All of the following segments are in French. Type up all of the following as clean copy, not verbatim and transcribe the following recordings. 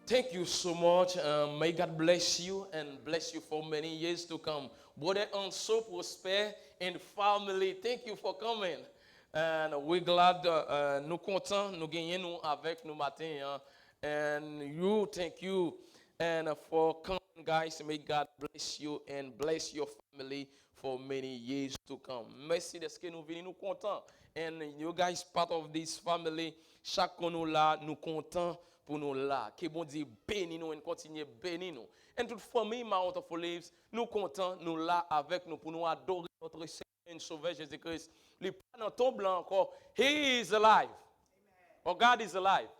Thank you so much. May God bless you and bless you for many years to come. Brother and so prosper and family, thank you for coming. And we're glad, nous contents, nous gagnons nous avec nous matin. Hein. And you, thank you. And for coming, guys, may God bless you and bless your family for many years to come. Merci de ce que nous venons, nous contents. And you guys part of this family. Chaque nous là, nous contents pour nous là. Que bon Dieu bénisse nous et continue bénir nous. Et toute famille Mount of Olives, nous contents, nous là avec nous pour nous adorer notre Seigneur et Sauveur Jésus-Christ. Le pas dans ton blanc encore. He is alive. Oh, God is alive.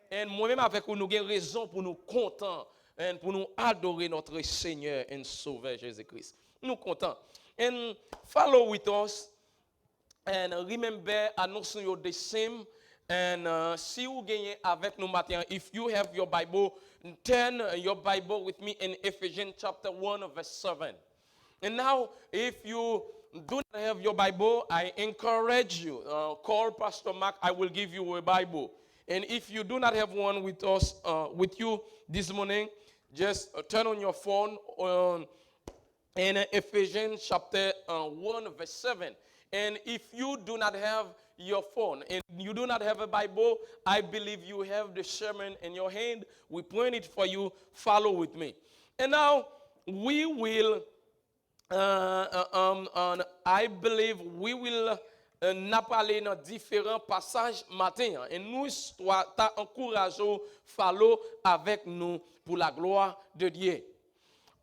Et moi-même avec vous, nous avons raison pour nous contents et pour nous adorer notre Seigneur et Sauveur Jésus-Christ. Nous contents. And follow with us and remember announcing your the same. And si vous gagnez avec nous matin, if you have your Bible, turn your Bible with me in Ephesians chapter 1 verse 7. And now, if you do not have your Bible, I encourage you, call Pastor Mark, I will give you a Bible. And if you do not have one with us, with you this morning, just turn on your phone in Ephesians chapter 1 verse 7. And if you do not have your phone and you do not have a Bible, I believe you have the sermon in your hand. We print it for you. Follow with me. And now we will, I believe we will n'a parler dans différents passages matin. Et nous t'encourageons follow avec nous pour la gloire de Dieu.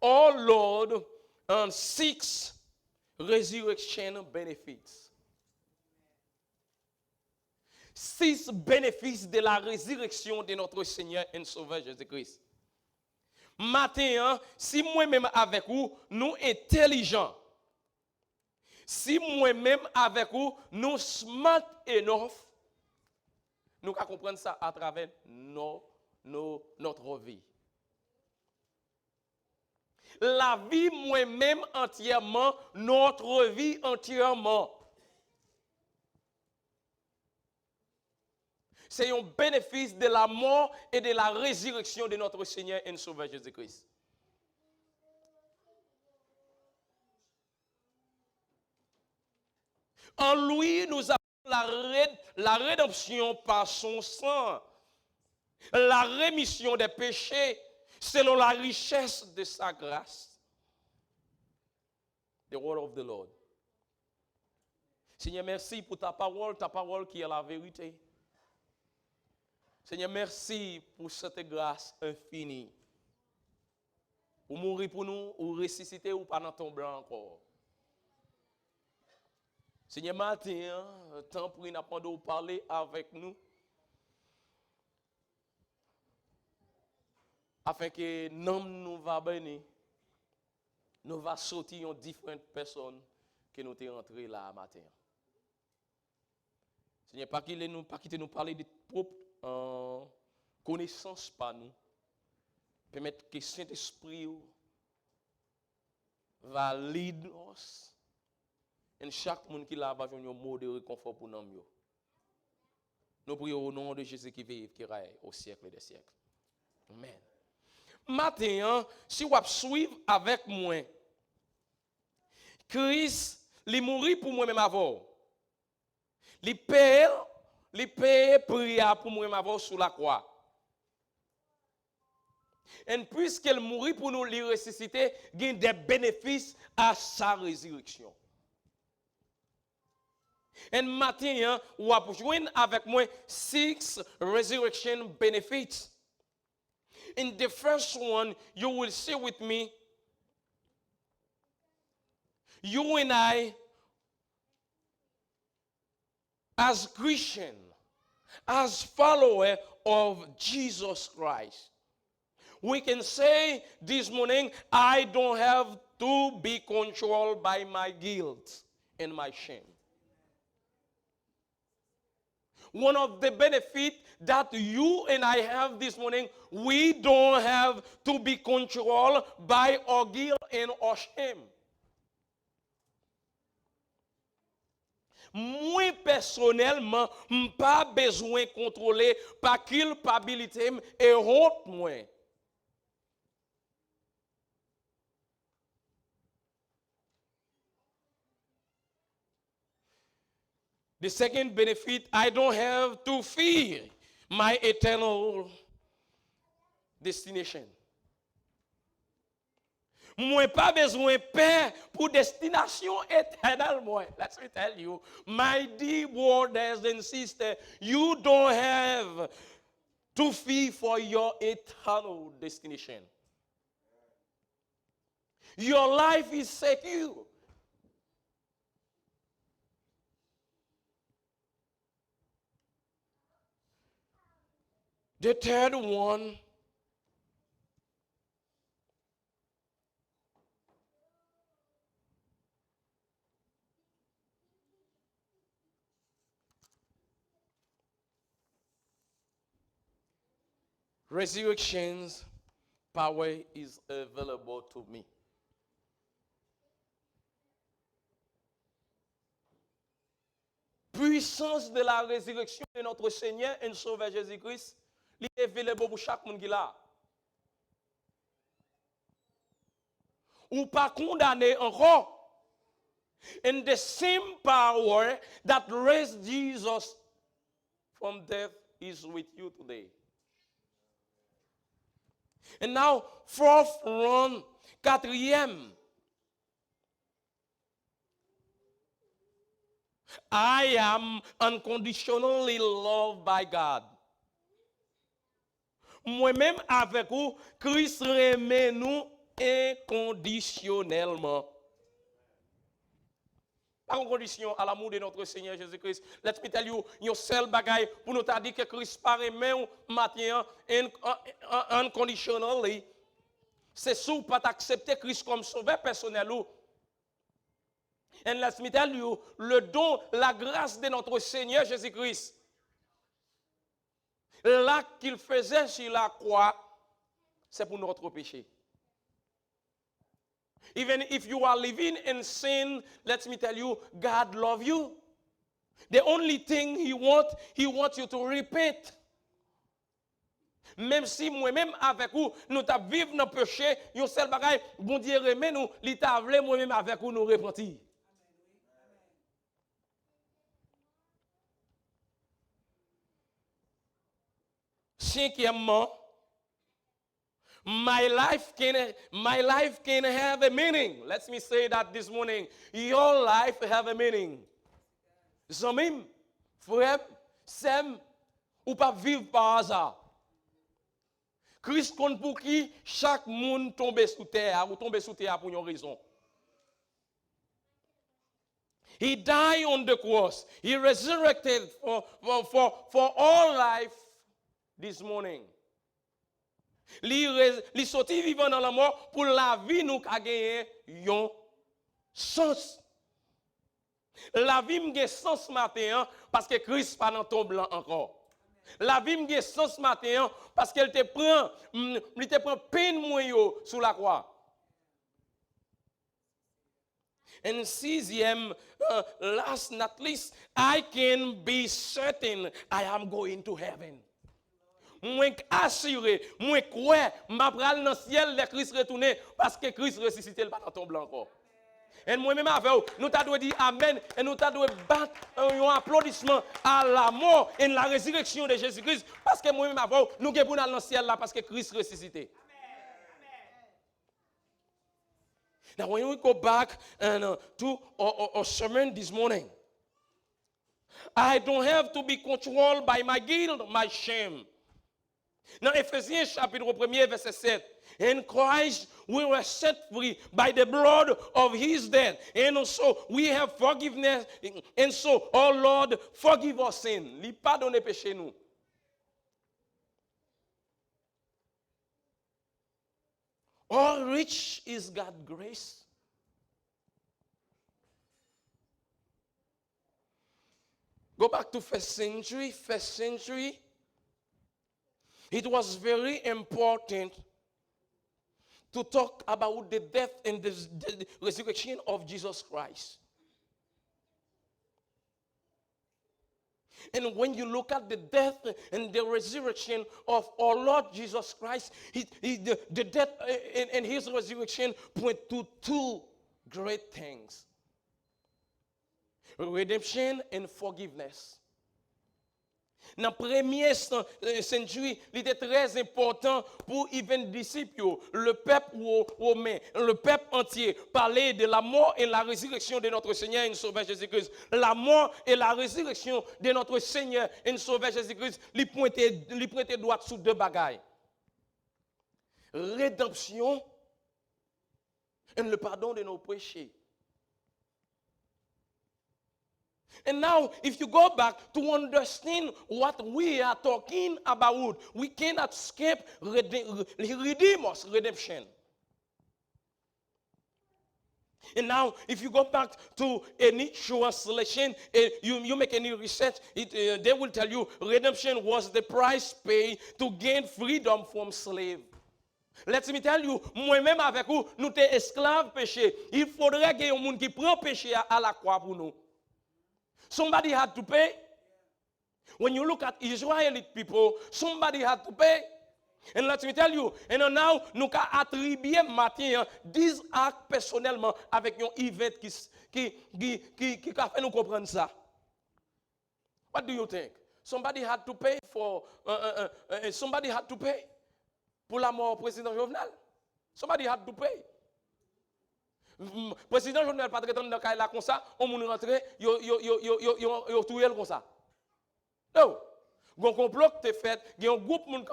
Oh Lord, 6 resurrection benefits. 6 bénéfices de la résurrection de notre Seigneur et Sauveur Jésus-Christ. Matin, si moi-même avec vous, nous intelligents, si moi-même avec vous, nous smart enough, nous allons comprendre ça à travers notre vie. La vie moi-même entièrement, notre vie entièrement. C'est un bénéfice de la mort et de la résurrection de notre Seigneur et Sauveur Jésus-Christ. En lui, nous avons la rédemption par son sang, la rémission des péchés selon la richesse de sa grâce. The word of the Lord. Seigneur, merci pour ta parole qui est la vérité. Seigneur, merci pour cette grâce infinie. Ou mourir pour nous, ou ressusciter, ou pas dans ton blanc encore. Seigneur, matin, temps pour nous apprendre à parler avec nous. Afin que nous va bénir, nous va sortir en différentes personnes que nous sommes rentrés là matin. Seigneur, pas quitter nous parler de propre connaissance par nous. Permettre que Saint-Esprit va lead us. Et chaque monde qui là va jouer un mot de réconfort pour nous. Nous prions au nom de Jésus qui vit, qui règne au siècle des siècles. Amen. Matin, si vous suivez avec moi, Kris, il mourit pour moi-même avant. Il paye prière pour moi-même avant sur la croix. Et puisqu'il mourit pour nous les ressusciter, il y a des bénéfices à sa résurrection. Et matin, vous allez joindre avec moi 6 resurrection benefits. In the first one, you will see with me, you and I, as Christian, as follower of Jesus Christ, we can say this morning, I don't have to be controlled by my guilt and my shame. One of the benefits that you and I have this morning, we don't have to be controlled by our guilt and our shame. Moi personnellement, pas besoin de contrôler par culpabilité et honte moi. The second benefit, I don't have to fear my eternal destination. Moi pas besoin de peur pour destination éternelle moi. Let me tell you, my dear brothers and sisters, you don't have to fear for your eternal destination. Your life is secure. The third one, resurrection's power is available to me. Puissance de la résurrection de notre Seigneur et Sauveur Jésus-Christ, il est available pour chaque monde qui l'a. Ou pas condamné encore. And the same power that raised Jesus from death is with you today. And now, fourth one, quatrième. I am unconditionally loved by God. Moi-même avec vous, Christ remet nous inconditionnellement. Pas en condition à l'amour de notre Seigneur Jésus-Christ. Let me tell you, yon seul bagay pour nous dire que Christ pas remet ou matin unconditionally. C'est sous pas accepter Christ comme sauveur personnel ou. And let me tell you, le don, la grâce de notre Seigneur Jésus-Christ, l'acte qu'il faisait sur la croix, c'est pour notre péché. Even if you are living in sin, let me tell you, God loves you. The only thing He wants you to repent. Même si moi-même avec vous, nous t'a vivre dans le péché, yon seul bagay, bon Dieu remet nous, li t'a vle moi-même avec vous nous repentir. Cinquièmement, my life can have a meaning. Let me say that this morning. Your life have a meaning. Zamim, frère, sem, ou pas vivre par hasard. Christ compte pour qui chaque monde tombe sous terre, ou tombe sous terre pour une raison. He died on the cross. He resurrected for all life this morning. Li sorti vivant dans la mort pour la vie nous a gagné yon sens. La vie m'gagne sens matin parce que Christ pas dans ton blanc encore. La vie m'gagne sens matin parce qu'elle te prend peine moyo sous la croix. And sixième, last not least, I can be certain I am going to heaven. Moi assuré, moi croire, m'a pral dans le ciel le Christ retourné parce que Christ ressuscité pas dans ton blanc encore. Et moi-même avec vous, nous t'avons dit amen et nous t'avons battre un applaudissement à la mort et la résurrection de Jésus-Christ parce que moi-même avec vous, nous sommes dans le ciel là parce que Christ ressuscité. Now when we go back to our sermon this morning, I don't have to be controlled by my guilt, my shame. Dans Ephésiens chapitre 1 verset 7, in Christ we were set free by the blood of his death, and also we have forgiveness, and so, oh Lord, forgive our sin. Li pardonne péché nous. How rich is God's grace? Go back to first century. It was very important to talk about the death and the resurrection of Jesus Christ. And when you look at the death and the resurrection of our Lord Jesus Christ, the death and his resurrection point to two great things: redemption and forgiveness. Dans le premier century, il était très important pour even disciples, le peuple romain, le peuple entier, parler de la mort et la résurrection de notre Seigneur et Sauveur Jésus-Christ. La mort et la résurrection de notre Seigneur et Sauveur Jésus-Christ, lui pointer droit sous deux bagailles: rédemption et le pardon de nos péchés. And now, if you go back to understand what we are talking about, we cannot escape redeemers, redemption. And now, if you go back to any translation, you make any research, they will tell you redemption was the price paid to gain freedom from slave. Let me tell you, moi-même avec vous, nous sommes esclaves péché. Il faudrait qu'il y ait un monde qui prend péché à la croix pour nous. Somebody had to pay. When you look at Israelite people, somebody had to pay. And let me tell you, and now, nous avons attribué matin 10 actes personnellement avec un event qui a fait nous comprendre ça. What do you think? Somebody had to pay for, somebody had to pay pour la mort du président Jovenel. Somebody had to pay. Président Jovenel pas traiter dans cas là comme ça, on moun rentrer, yo touyer comme ça. Non. Gon complot te fait, il y a un groupe moun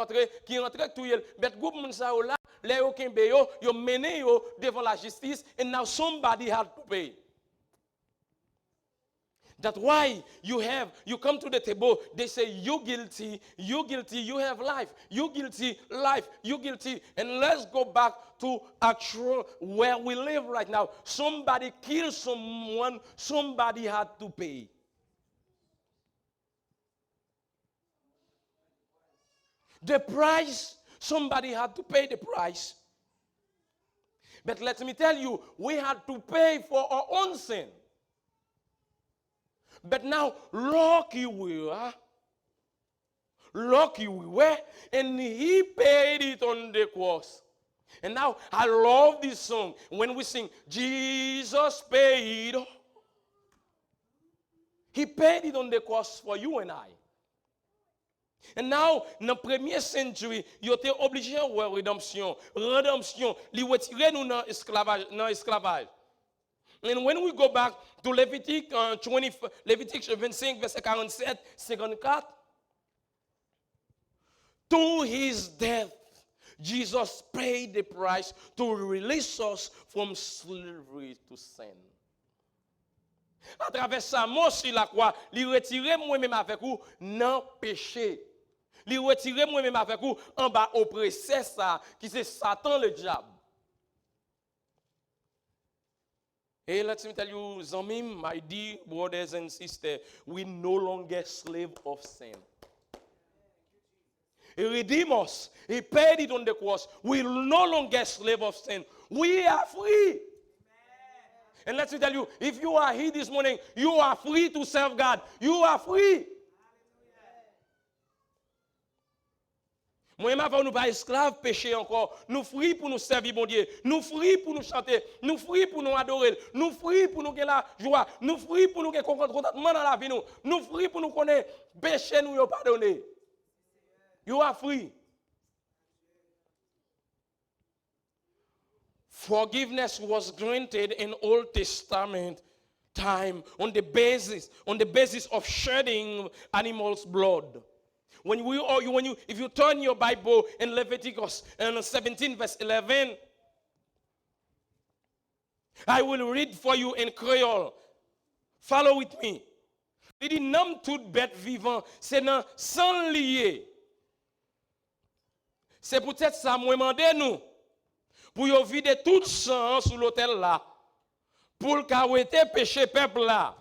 qui rentre touyer, bet groupe moun ça là, les yo kembe yo mené yo devant la justice, and now somebody had to pay. That's why you come to the table, they say, you guilty, you have life, you guilty, life, you guilty. And let's go back to actual where we live right now. Somebody killed someone, somebody had to pay. The price, somebody had to pay the price. But let me tell you, we had to pay for our own sin. But now, lucky we were, and he paid it on the cross. And now, I love this song. When we sing, Jesus paid, he paid it on the cross for you and I. And now, dans le premier century, il était obligé de voir rédemption, lui retirer nous dans l'esclavage. And when we go back to Leviticus 25, verset 47, 54, to his death, Jesus paid the price to release us from slavery to sin. À travers sa mort sur la croix, il retire moi-même avec vous non péché. Il retire moi-même avec vous en bas oppressé ça, qui c'est Satan le diable. Hey, let me tell you, Zamim, my dear brothers and sisters, we no longer slave of sin. He redeemed us. He paid it on the cross. We no longer slave of sin. We are free. Amen. And let me tell you, if you are here this morning, you are free to serve God. You are free. Moi, avant nous pas esclaves péché encore, nous free pour nous servir bon Dieu, nous free pour nous chanter, nous free pour nous adorer, nous free pour nous gagner la joie, nous free pour nous gagner contentement dans la vie nous free pour nous connaître péché nous pardonner. You are free. Forgiveness was granted in Old Testament time on the basis of shedding animals' blood. If you turn your Bible in Leviticus 17 verse 11, I will read for you in Creole. Follow with me. Il dit, nomme toute bête vivante, c'est dans sans lié. C'est peut-être ça, moi, demandez nous, pour y vider tout sang sur l'autel là, pour le carouetter péché peuple là.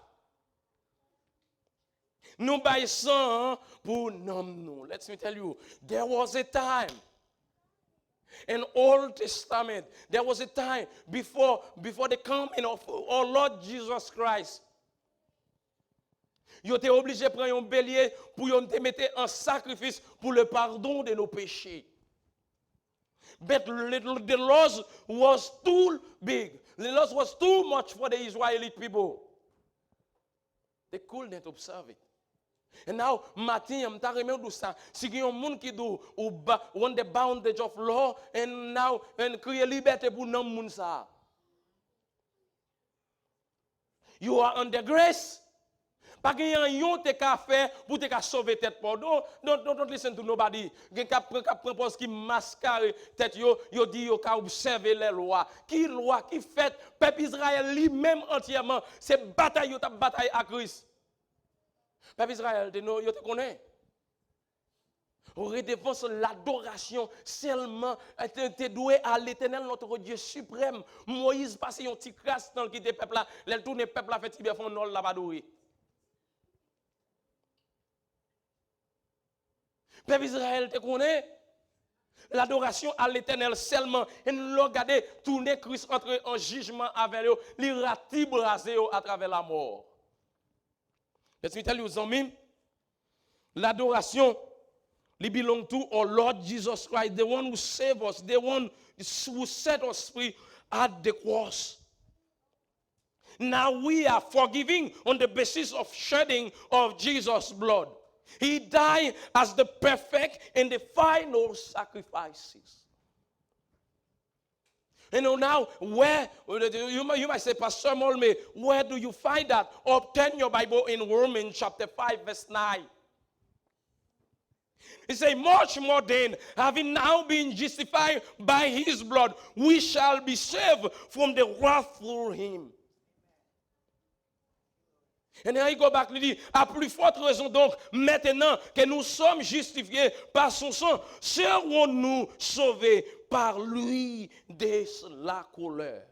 Nous baissons pour nous. Let me tell you, there was a time in Old Testament, there was a time before the coming of our Lord Jesus Christ. Ils étaient obligés de prendre un bélier pour te mettre en sacrifice pour le pardon de nos péchés. But the loss was too big. The loss was too much for the Israeli people. They couldn't observe it. And now, Martin, I'm telling you ça. Si you monde qui do on the boundage of law and now and create liberté pour non moun ça. You are under grace. Pas qu'il y a yon te ka fait pour te ka sauver tête pour. Don't listen to nobody. Gen ka propose qui masquer tête yo dit yo ka observer les lois. Qui loi qui fait peuple Israël lui-même entièrement, c'est bataille yo ta bataille à Kris. Peuple Israël yo te connaît. Redevance l'adoration seulement était doué à l'Éternel notre Dieu suprême. Moïse passe un petit crasse dans le qui peuple là, les tourner peuple là fait tibia fond non la badoué. Peuple Israël te connaît l'adoration à l'Éternel seulement et nous regardez tourner Christ entrer en jugement avec eux, li rati brasé à travers la mort. Let me tell you something. L'adoration it belongs to our Lord Jesus Christ, the one who saved us, the one who set us free at the cross. Now we are forgiving on the basis of shedding of Jesus' blood. He died as the perfect and the final sacrifices. You know now, where, you might say, Pastor Molme, where do you find that? Obtain your Bible in Romans chapter 5, verse 9. He says, much more than having now been justified by his blood, we shall be saved from the wrath through him. Et then il go back, il dit, à plus forte raison donc, maintenant que nous sommes justifiés par son sang, serons-nous sauvés par lui de la colère.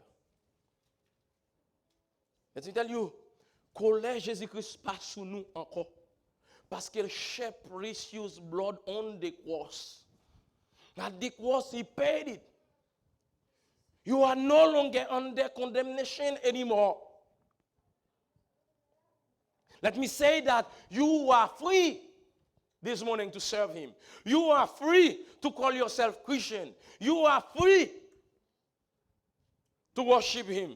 Let me tell you, colère Jésus-Christ passe sur nous encore. Parce qu'il shed precious blood on the cross. At the cross, he paid it. You are no longer under condemnation anymore. Let me say that you are free this morning to serve him. You are free to call yourself Christian. You are free to worship him.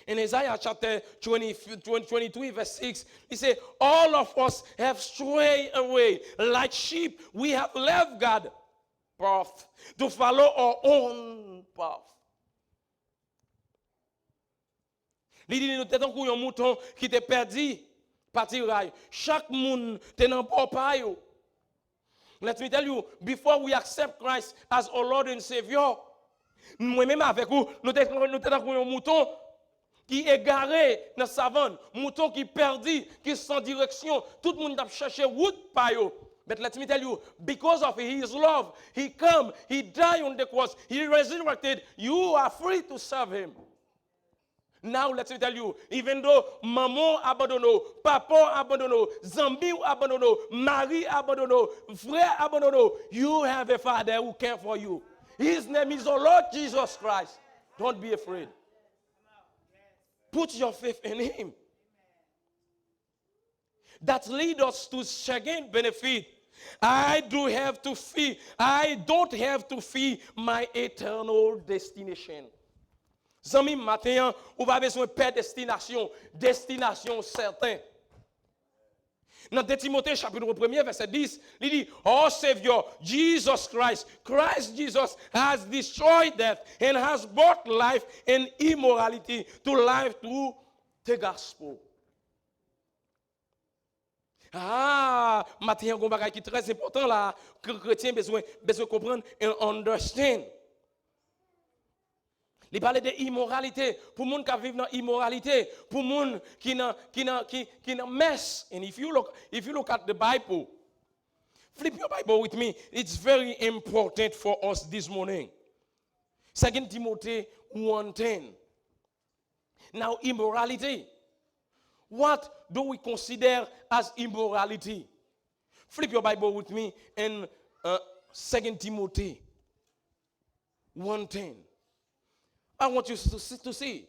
In Isaiah chapter 23, verse 6, he said, all of us have strayed away. Like sheep, we have left God's path to follow our own path. Il dit, nous t'étions comme un mouton qui te perdu, parti rail. Chaque monde te nan pas yo. Let me tell you, before we accept Christ as our Lord and Savior, moi-même avec vous, nous t'étions comme un mouton qui est égaré dans sa savane, mouton qui perdu, qui sans direction, tout le monde a cherché route par yo. But let me tell you, because of his love, he came, he died on the cross, he resurrected, you are free to serve him. Now let me tell you, even though maman abandonne, papa abandonne, zambi abandonne, mari abandonne, frère abandonne, you have a father who cares for you. His name is our Lord Jesus Christ. Don't be afraid. Put your faith in him. That leads us to second benefit. I don't have to fear my eternal destination. Zami matin, on va besoin de destination certain. Dans 2 Timothée chapitre 1 verset 10, il dit, oh Savior, Jesus Christ Jesus has destroyed death and has brought life and immorality to life through the gospel. Ah, matin, il y a un bagage qui est très important là, que le chrétien besoin comprendre et understand. Il parle de immoralité. Pour les gens qui vivent dans l'immoralité, pour les gens qui n'ont mess. And if you look at the Bible, flip your Bible with me. It's very important for us this morning. 2 Timothy 1:10. Now, immorality. What do we consider as immorality? Flip your Bible with me in 2 Timothy 1:10. I want you to see.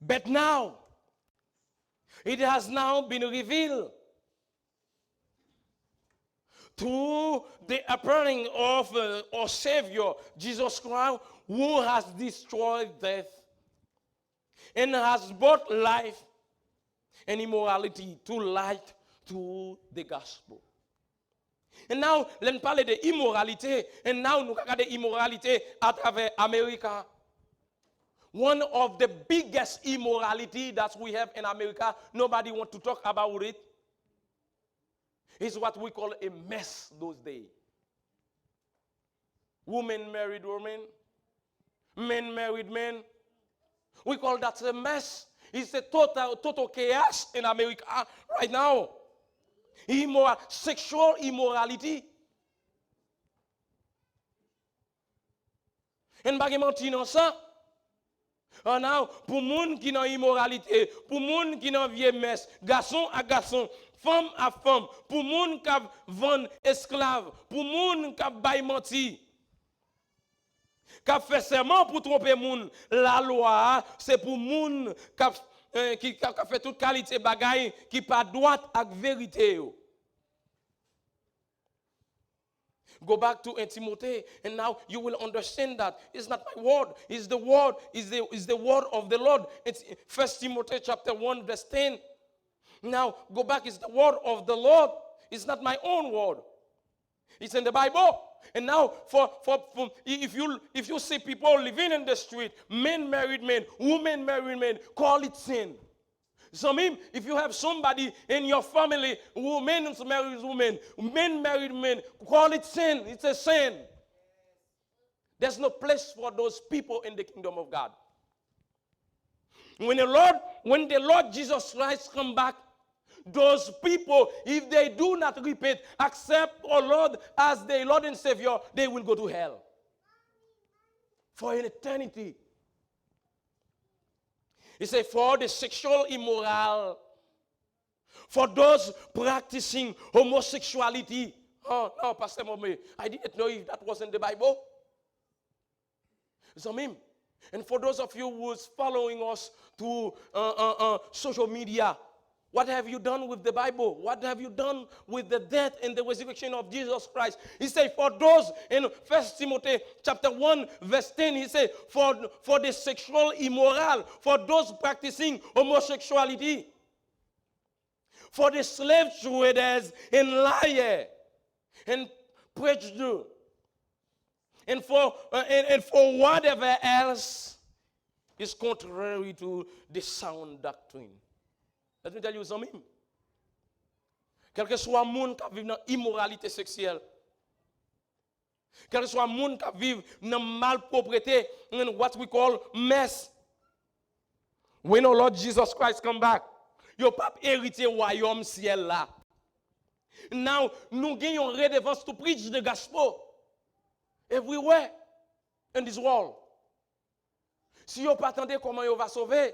But now, it has now been revealed through the appearing of our Savior, Jesus Christ, who has destroyed death and has brought life and immorality to light through the gospel. And now, l'on parle de immoralité, and now nous regardons immoralité à travers America. One of the biggest immorality that we have in America, nobody wants to talk about it, is what we call a mess those days. Women married women, men married men. We call that a mess. It's a total chaos in America right now. Sexual immorality. And pas mentir dans ça. Now, pour moun qui dans immoralité, pour moun qui dans vieux messe, garçon à garçon, femme à femme, pour moun qui vend esclave, pour moun qui bail menti, qui fait serment pour tromper moun, la loi, c'est pour moun qui fait toute qualité bagaille qui pas droite avec vérité. Go back to Timothy, and now you will understand that it's not my word, it's the word, is the word of the Lord. It's 1 Timothy chapter 1, verse 10. Now go back, it's the word of the Lord. It's not my own word. It's in the Bible. And now for if you see people living in the street, men married men, women married men, call it sin. So if you have somebody in your family, women married women, men married men, call it sin. It's a sin. There's no place for those people in the kingdom of God. When the Lord Jesus Christ come back, those people, if they do not repent, accept our Lord as their Lord and Savior, they will go to hell for an eternity. He said, for the sexual immoral, for those practicing homosexuality. Oh, no, Pastor Molme, I didn't know if that was in the Bible. And for those of you who's following us through social media, what have you done with the Bible? What have you done with the death and the resurrection of Jesus Christ? He said, for those in 1 Timothy chapter 1, verse 10, he said, for the sexual immoral, for those practicing homosexuality, for the slave traders and liar and prejudice, and for whatever else is contrary to the sound doctrine. Let me tell you something. Quel que soit le monde qui vit dans l'immoralité sexuelle, quel que soit le monde qui vit dans la malpropreté, in what we call mess, when our Lord Jesus Christ come back, yo pas hérité royaume ciel là. Now, nous gagnons redevance to preach the gospel everywhere in this world. Si yo pas attendez comment yo va sauver,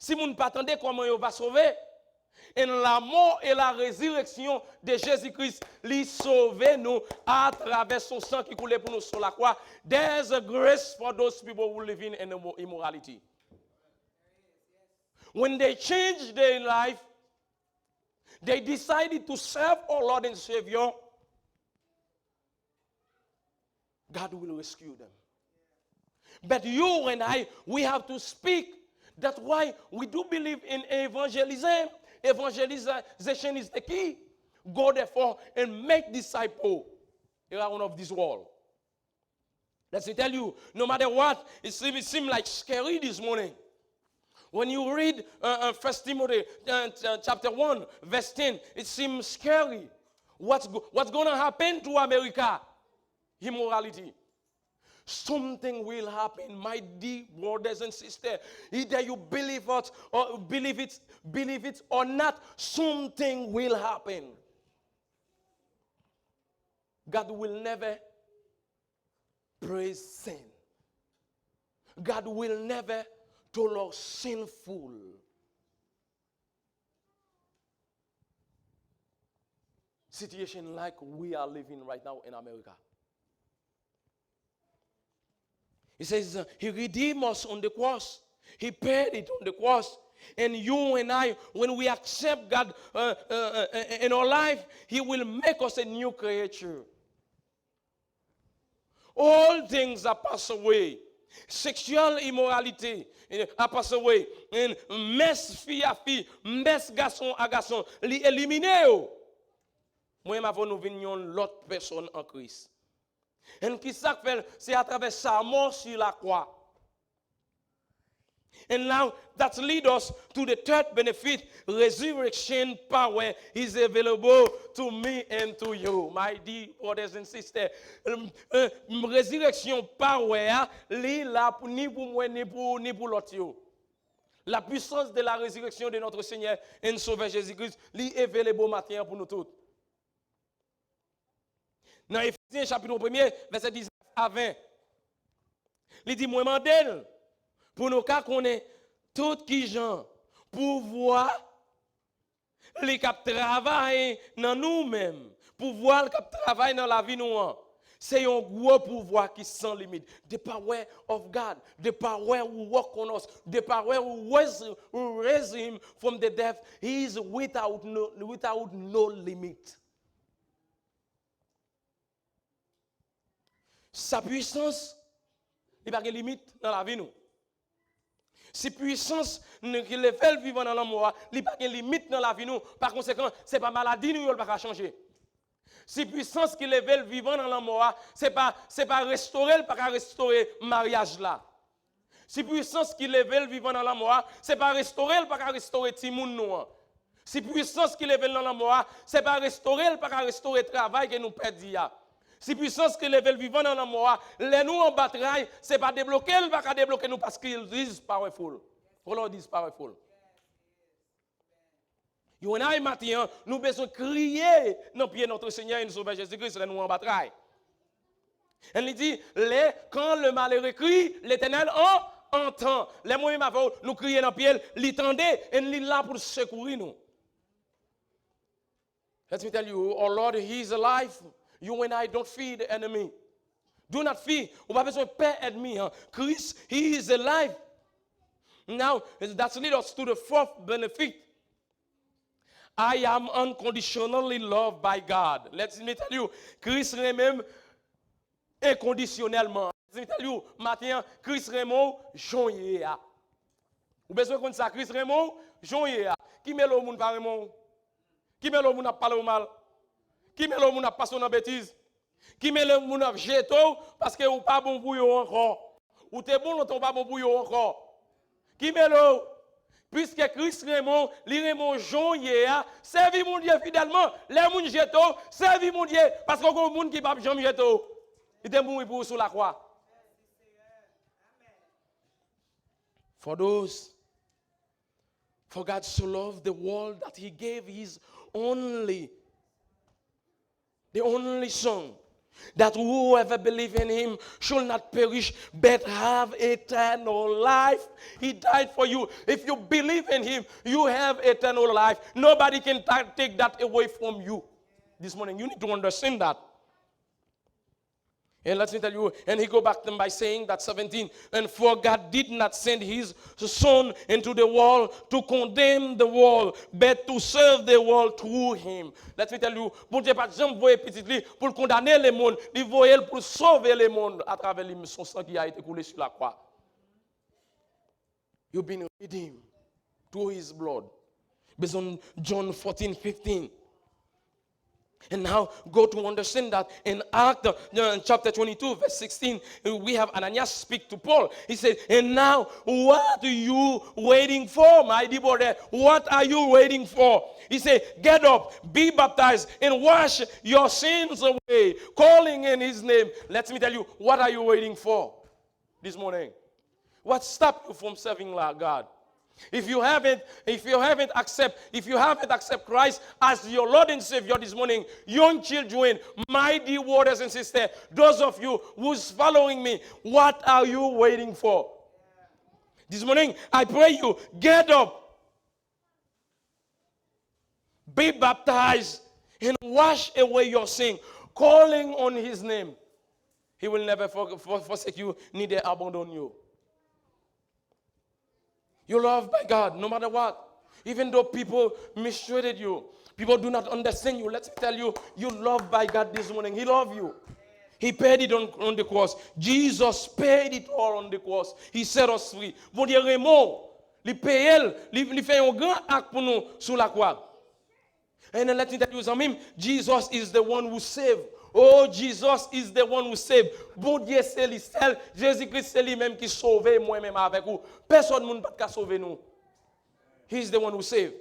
si vous ne pas attendez comment il va sauver, et la mort et la résurrection de Jésus-Christ, lui sauver nous à travers son sang qui coulait pour nous sur la croix. There's a grace for those people who live in immorality. When they changed their life, they decided to serve our Lord and Savior. God will rescue them. But you and I, we have to speak. That's why we do believe in evangelism. Evangelization is the key. Go therefore and make disciples around of this world. Let me tell you, no matter what, it seems like scary this morning. When you read 1 Timothy chapter 1, verse 10, it seems scary. What's going to happen to America? Immorality. Something will happen, my dear brothers and sisters. Either you believe it or not, something will happen. God will never praise sin. God will never tolerate sinful. Situation like we are living right now in America. He says, he redeemed us on the cross. He paid it on the cross. And you and I, when we accept God in our life, He will make us a new creature. All things are passed away. Sexual immorality a passé away. And mes fille à fille, mes garçon à garçon, li éliminé yo. Moi m'avons nous venions l'autre personne en Christ. Et qui ça fait c'est à travers sa mort sur la croix. And now that leads us to the third benefit. Resurrection power is available to me and to you, my dear brothers and sisters. Resurrection power, li là ni pour moi ni pour l'autre. La puissance de la résurrection de notre Seigneur et Sauveur Jésus-Christ, li available matin pour nous tous. Dans Éphésiens chapitre 1er, verset 19 à 20, il dit moi mandel pour nous cas qu'on est tout qui gens pour voir les cap travail dans nous-mêmes, pour voir le cap travail dans la vie nous. C'est un gros pouvoir qui sans limite. The power of God, the power who work on us, the power who raise him from the death, he is without no limit. Sa puissance, il n'y a pas de limite dans la vie nous. Si puissance qui les fait vivre dans l'amour, il n'y a pas de limite dans la vie nous. Par conséquent, ce n'est pas maladie nous qui va changer. Si puissance qui les fait vivre dans l'amour, ce n'est pas restaurer, pas restaurer mariage là. Si puissance qui les fait vivre dans l'amour, ce n'est pas restaurer, pas restaurer timoun nous. Si puissance qui les fait dans l'amour, ce n'est pas restaurer, pas restaurer travail que nous perdons. Si puissance que les vivants dans l'amour, les nous en bataille, ce n'est pas débloquer, il va pas débloquer nous parce qu'ils disent powerful. The Lord is powerful. You and I, matin, nous besoin crier dans pied notre Seigneur et notre Sauveur Jésus-Christ, nous en bataille. Elle dit, quand le malheureux crie, l'Éternel entend. Les moyens m'avons, nous crier dans pied, l'entendez, et il est là pour secourir nous. Let me tell you, our Lord, He is alive. You and I don't fear the enemy. Do not fear. On va besoin de peur ennemi. Kris, He is alive. Now, that leads us to the fourth benefit. I am unconditionally loved by God. Let me tell you, Kris même inconditionnellement. Let me tell you, matin, Kris Raymond, Jean-Yé. Vous besoin de ça, Kris Raymond, Jean-Yé. Qui met le monde par Raymond? Qui met le monde à parler mal? Qui met le monde à passer dans la bêtise? Qui met le monde à jeter parce que vous pas bon pour eux encore? Ou t'es bon, ou pas bon pour eux encore? Qui met le? Puisque Christ Raymond, li Raymond Jean hier, servi mon Dieu fidèlement, les moun jeto, servi mon Dieu parce qu'on a monde qui pas jamais jeto. Il est mort pour sur la croix. For God so loved the world that He gave His the only Son, that whoever believes in Him shall not perish but have eternal life. He died for you. If you believe in Him, you have eternal life. Nobody can take that away from you. This morning, you need to understand that. And let me tell you, and he go back to them by saying that 17, and for God did not send His Son into the world to condemn the world, but to serve the world through Him. Let me tell you, pour Dieu pas jamais voyer petit li pour condamner le monde, il voyait pour sauver le monde à travers son sang qui a été coulé sur la croix. You've been redeemed through His blood. Based on John 14:15. And now go to understand that in Acts chapter 22 verse 16 we have Ananias speak to Paul. He said, and now what are you waiting for, my dear brother? What are you waiting for? He said, get up, be baptized and wash your sins away, calling in His name. Let me tell you, what are you waiting for this morning? What stopped you from serving God? If you haven't accepted Christ as your Lord and Savior this morning, young children, my dear brothers and sisters, those of you who's following me, what are you waiting for? This morning, I pray you, get up, be baptized, and wash away your sin, calling on His name. He will never forsake you, neither abandon you. You're loved by God no matter what. Even though people mistreated you, people do not understand you. Let me tell you, you're loved by God this morning. He loves you. He paid it on the cross. Jesus paid it all on the cross. He set us free. Bon Dieu Raymond, il paye, il fait un grand acte pour nous sur la croix. And then let me tell you something. Jesus is the one who saved. Oh, Jesus is the one who saved. Bon Dieu, c'est lui seul. Jésus-Christ, c'est lui-même qui sauve moi-même avec vous. Personne ne peut sauver nous. He's the one who saved.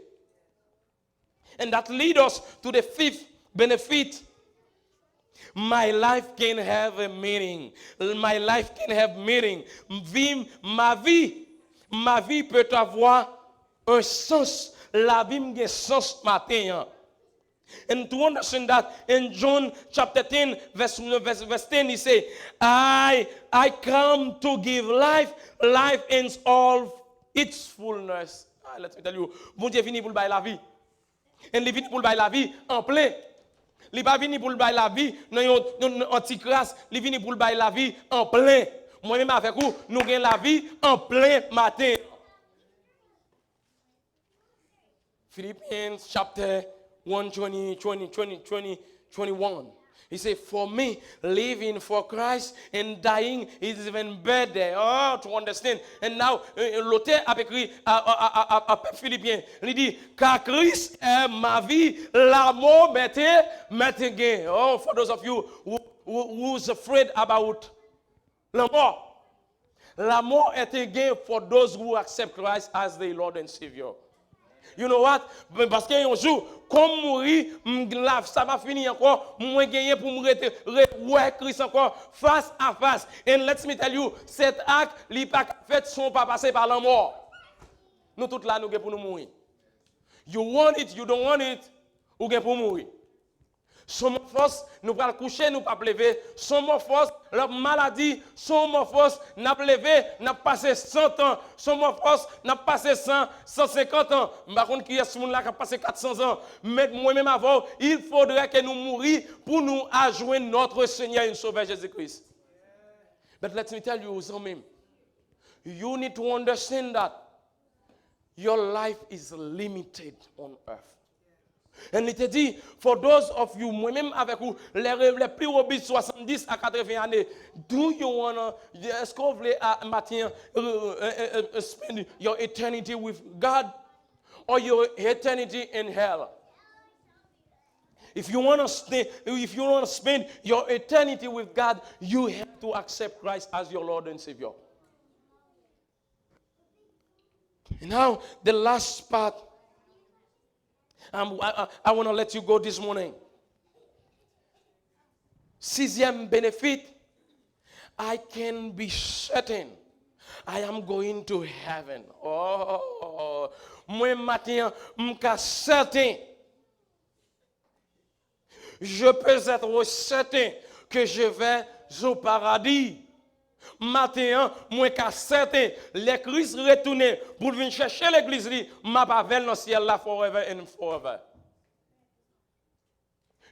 And that leads us to the fifth benefit. My life can have a meaning. My life can have meaning. Ma vie peut avoir un sens. La vie a un sens matin. And to understand that, in John chapter 10, verse 10, he says, I come to give life in all its fullness. Let me tell you, bon Dieu vini pour le la vie. Et il vini pour le la vie en plein. Il pas vini pour le la vie dans une anti-grâce, il vini pour le la vie en plein. Moi-même avec vous, nous gagnons la vie en plein matin. Philippians chapter 1, 21. He said, for me, living for Christ and dying is even better. Oh, to understand. And now, l'auteur a écrit à Philippiens, il dit, car Christ est ma vie, la mort m'était gain. Oh, for those of you who's afraid about la mort. La mort est un gain for those who accept Christ as their Lord and Savior. You know what? Parce qu'un jour, comme mourir, ça va finir encore, moi gagner pour mourir, ouais, Christ encore, face à face. And let me tell you, cet acte, les pas fait sont pas passés par la mort. Nous tous là, nous gagnons pour nous mourir. You want it, you don't want it, ou gagnons pour mourir. Sommes force, nous pas coucher, nous pas lever. Sommes force, la maladie, sommes force, n'a levé, n'a passé 100 ans. Sommes force, n'a passé 100, 150 ans. Par contre, qui est ce monde là qui a passé 400 ans. Mais moi-même avant, il faudrait que nous mourions pour nous adjoindre notre Seigneur et Sauveur Jésus-Christ. But let me tell you something. You need to understand that your life is limited on earth. Et il te dit, for those of you, moi-même avec vous, les plus robustes 70 à 80 années, do you wanna, est-ce que vous voulez matin spend your eternity with God or your eternity in hell? If you want to spend your eternity with God, you have to accept Christ as your Lord and Savior. And now, the last part. I want to let you go this morning. Sixième benefit, I can be certain I am going to heaven. Oh, moi matin, m'ka certain. Je peux être certain que je vais au paradis. Matin, moi qu'à certain, les Christ retourner pour venir chercher l'église, m'a pas dans le ciel là forever and forever.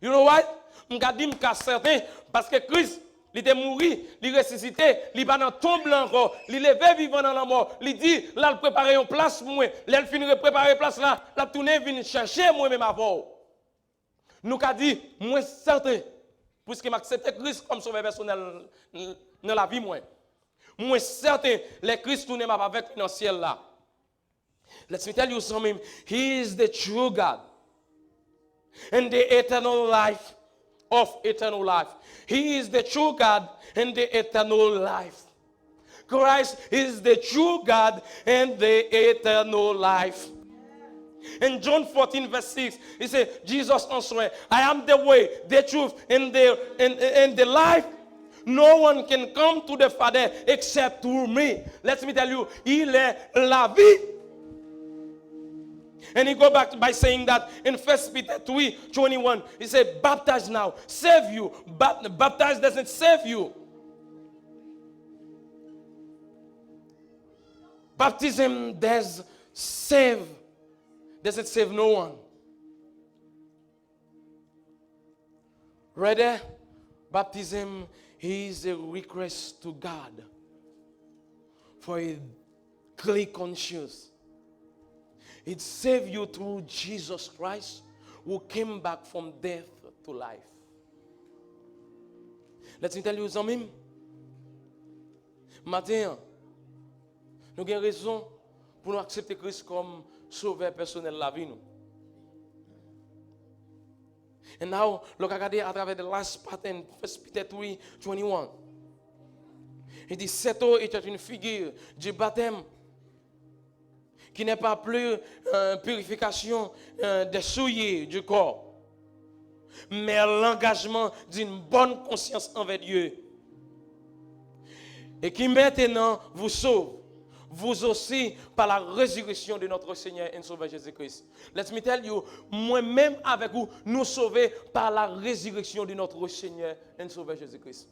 You know why? M'ka dit m'ka certain parce que Christ, il était mort, il ressuscité, il pas dans tombe encore, il levé vivant dans la mort, il dit là il préparer une place pour moi, là il finit préparer place là, la tourner venir chercher moi même avant. Nous qu'a dit moi certain puisque m'accepter Christ comme sauveur personnel dans la vie moi. Moi certain les Christ tourner m'a avec dans le ciel là. Let me tell you something. He is the true God and the eternal life of eternal life. He is the true God and the eternal life. Christ is the true God and the eternal life. In John 14 verse 6, he said, Jesus answered, I am the way, the truth, and the life. No one can come to the Father except through me. Let me tell you, il est la vie. And he go back by saying that in 1 Peter 3:21, he said, baptize now, save you. Baptize doesn't save you. Baptism doesn't save no one. Rather, baptism is a request to God for clear conscience. It saved you through Jesus Christ, who came back from death to life. Let me tell you something. Matin, nous avons raison pour nous accepter Christ comme sauveur personnel de la vie. And now, look at à travers the last pattern, 1 Peter 3:21. Il dit, cette eau était une figure du baptême qui n'est pas plus purification des souillés du corps, mais l'engagement d'une bonne conscience envers Dieu. Et qui maintenant vous sauve, vous aussi, par la résurrection de notre Seigneur et Sauveur Jésus-Christ. Let me tell you, moi-même avec vous, nous sauvés par la résurrection de notre Seigneur et Sauveur Jésus-Christ.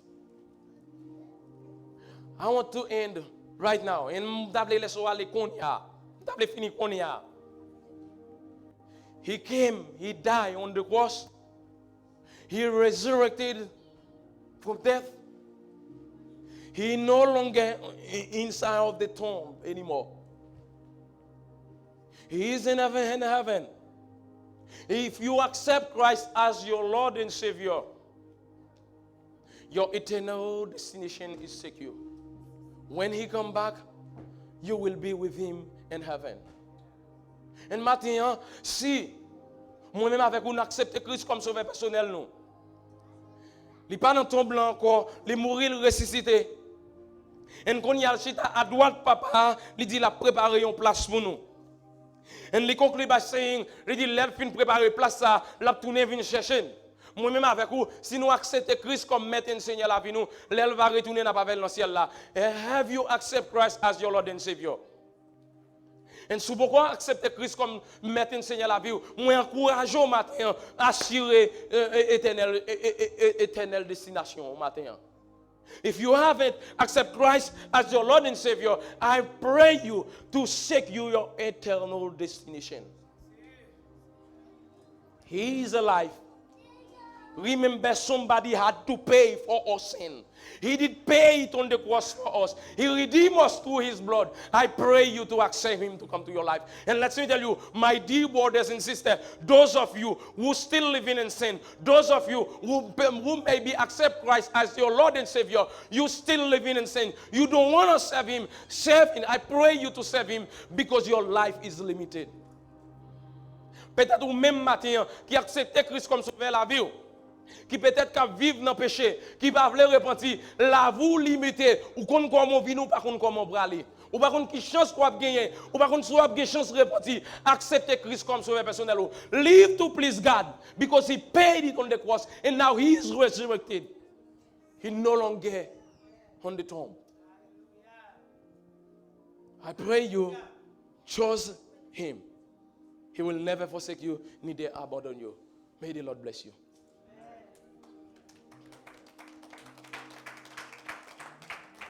I want to end right now. Et m'dable laisser aller konya. M'dable fini konya. He came, he died on the cross. He resurrected from death. He no longer inside of the tomb anymore. He is in heaven. If you accept Christ as your Lord and Savior, your eternal destination is secure. When he come back, you will be with him in heaven. Et maintenant, si moi-même avec vous n'acceptez Christ comme sauveur personnel, nous, il n'est pas dans ton blanc encore, il mourir, il ressuscité. Et quand il y a à droite, papa, il dit, il a préparé une place pour nous. Et il conclut par saying, il dit, l'elfe fin préparer place ça, l'a tourné venir chercher. Moi-même avec vous, si nous acceptons Christ comme maître et Seigneur la vie nous, l'elfe va retourner dans le ciel là. And have you accept Christ as your Lord and Savior? Et si vous acceptez Christ comme maître et Seigneur la vie, moi encourage au matin à assurer éternelle destination au matin. If you haven't accepted Christ as your Lord and Savior, I pray you to seek your eternal destination. He is alive. Remember, somebody had to pay for our sin. He did pay it on the cross for us. He redeemed us through his blood. I pray you to accept him to come to your life. And let me tell you, my dear brothers and sisters, those of you who still living in sin, those of you who maybe accept Christ as your Lord and Savior, you still living in sin. You don't want to serve him. Serve him. I pray you to serve him because your life is limited. Peut-être ou même matin qui accepte Christ comme sauveur la vie, qui peut-être qu'à vivre dans le péché, qui va vouloir repentir, la vous limiter, ou qu'on comment vivre, ou pas comment braler, ou pas qui chance qu'on gagner, ou pas soit gagner chance repentir, accepter Christ comme sauveur personnel. Live to please God, because he paid it on the cross, and now he is resurrected. He no longer on the tomb. I pray you choose him. He will never forsake you, neither abandon you. May the Lord bless you.